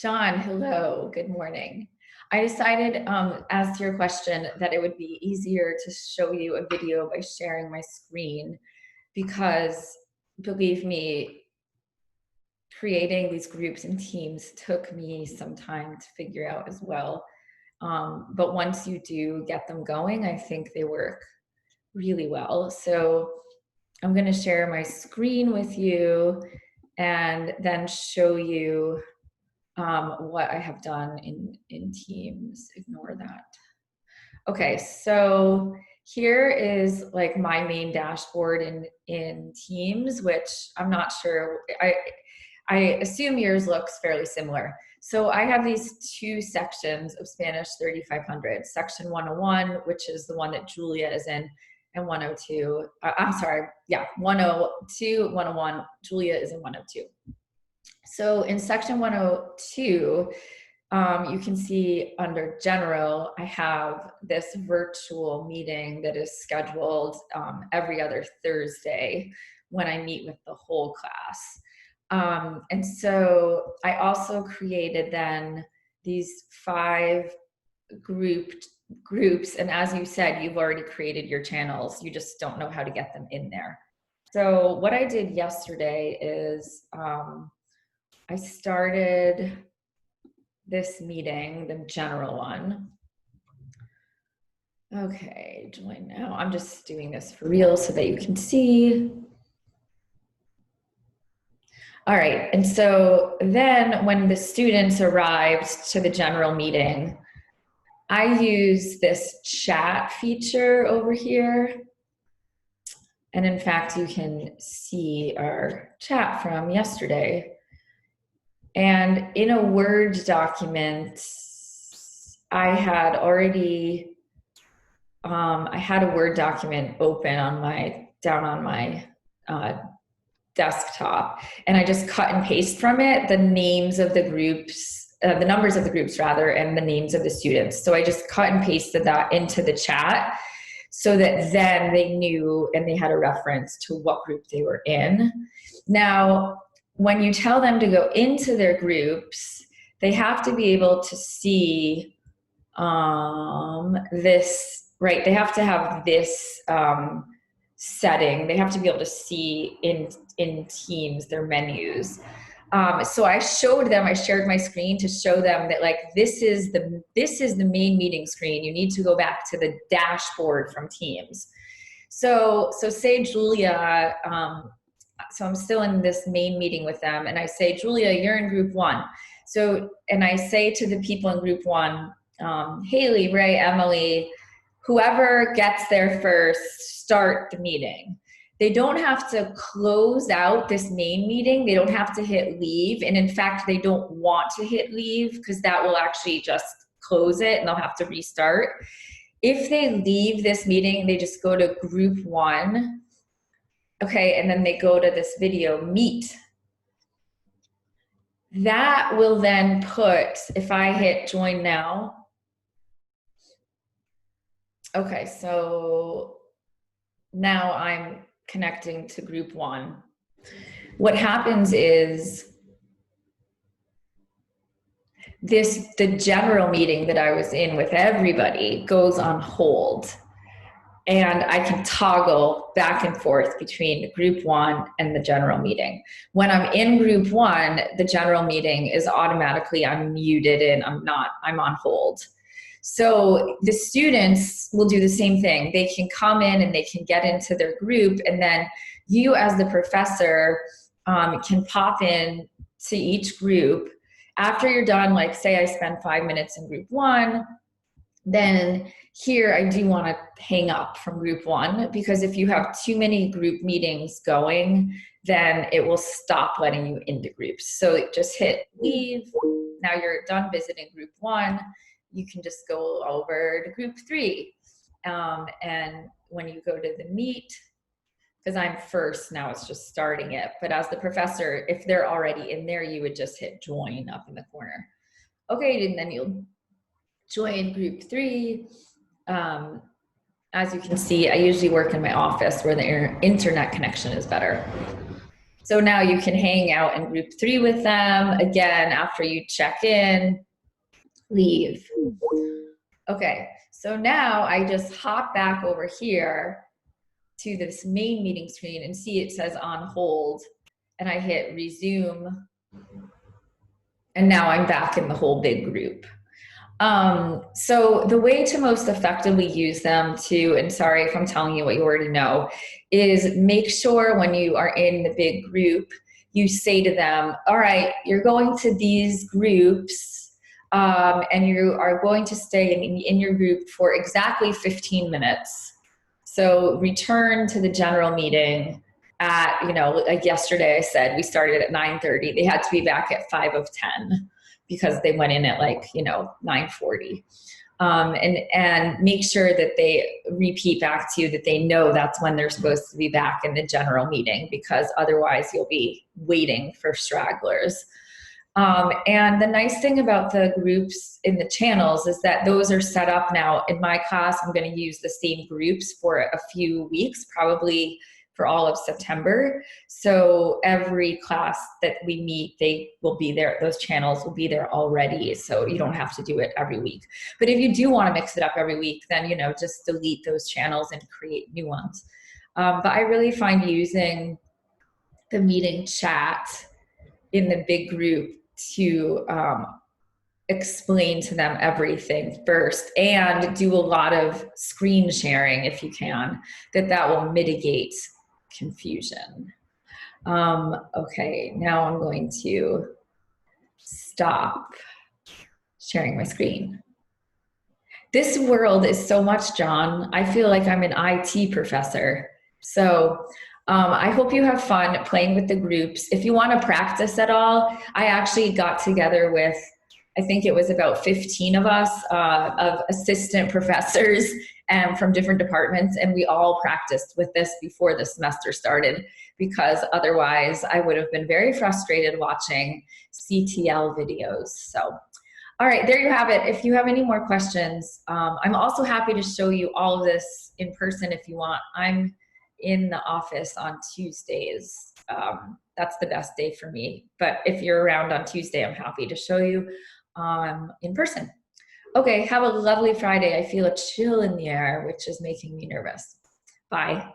John, hello, good morning. I decided, as to your question, that it would be easier to show you a video by sharing my screen because, believe me, creating these groups and teams took me some time to figure out as well. But once you do get them going, I think they work really well. So I'm going to share my screen with you and then show you what I have done in Teams. Ignore that. Okay, so here is like my main dashboard in Teams, which I'm not sure. I assume yours looks fairly similar. So I have these two sections of Spanish 3500, section 101, which is the one that Julia is in, and 102. I'm sorry, yeah, 102, 101. Julia is in 102. So in section 102, you can see under general, I have this virtual meeting that is scheduled every other Thursday when I meet with the whole class. And so I also created then these 5 groups. And as you said, you've already created your channels. You just don't know how to get them in there. So what I did yesterday is I started this meeting, the general one. Okay, join now. I'm just doing this for real so that you can see. All right, and so then when the students arrived to the general meeting, I use this chat feature over here. And in fact, you can see our chat from yesterday. And in a Word document, I had already, I had a Word document open on down on my desktop, and I just cut and paste from it the names of the groups, the numbers of the groups rather, and the names of the students. So I just cut and pasted that into the chat so that then they knew and they had a reference to what group they were in. Now, when you tell them to go into their groups, they have to be able to see this, right? They have to have this setting. They have to be able to see in Teams their menus. So I showed them, I shared my screen to show them that like this is the main meeting screen. You need to go back to the dashboard from Teams. So say Julia, so I'm still in this main meeting with them, and I say, Julia, you're in group 1. So, and I say to the people in group 1, Haley, Ray, Emily, whoever gets there first, start the meeting. They don't have to close out this main meeting. They don't have to hit leave. And in fact, they don't want to hit leave because that will actually just close it and they'll have to restart. If they leave this meeting, they just go to group 1. Okay, and then they go to this video meet. That will then put, if I hit join now. Okay, so now I'm connecting to group 1. What happens is the general meeting that I was in with everybody goes on hold. And I can toggle back and forth between group 1 and the general meeting. When I'm in group 1, the general meeting is automatically, I'm muted and I'm on hold. So the students will do the same thing. They can come in and they can get into their group, and then you as the professor can pop in to each group. After you're done, like say I spend 5 minutes in group 1, then here I do want to hang up from group 1, because if you have too many group meetings going, then it will stop letting you into groups. So just hit leave. Now you're done visiting group 1. You can just go over to group 3. And when you go to the meet, because I'm first now, it's just starting it. But as the professor, if they're already in there, you would just hit join up in the corner. Okay, and then you'll join group 3. As you can see, I usually work in my office where the internet connection is better. So now you can hang out in group 3 with them. Again, after you check in, leave. Okay, so now I just hop back over here to this main meeting screen and see it says on hold, and I hit resume, and now I'm back in the whole big group. So the way to most effectively use them to, and sorry if I'm telling you what you already know, is make sure when you are in the big group, you say to them, all right, you're going to these groups, and you are going to stay in your group for exactly 15 minutes. So return to the general meeting at, like yesterday I said, we started at 9:30. They had to be back at 5 of 10 because they went in at 9:40. And make sure that they repeat back to you that they know that's when they're supposed to be back in the general meeting, because otherwise you'll be waiting for stragglers. And the nice thing about the groups in the channels is that those are set up now. In my class, I'm going to use the same groups for a few weeks, probably for all of September. So every class that we meet, they will be there. Those channels will be there already. So you don't have to do it every week. But if you do want to mix it up every week, then, just delete those channels and create new ones. But I really find using the meeting chat in the big group to explain to them everything first, and do a lot of screen sharing if you can, that will mitigate confusion. Okay, now I'm going to stop sharing my screen. This world is so much, John. I feel like I'm an IT professor. So I hope you have fun playing with the groups. If you want to practice at all, I actually got together with, I think it was about 15 of us, of assistant professors and from different departments, and we all practiced with this before the semester started, because otherwise I would have been very frustrated watching CTL videos. So, all right, there you have it. If you have any more questions, I'm also happy to show you all of this in person if you want. I'm in the office on Tuesdays. That's the best day for me. But if you're around on Tuesday, I'm happy to show you in person. Okay, have a lovely Friday. I feel a chill in the air, which is making me nervous. Bye.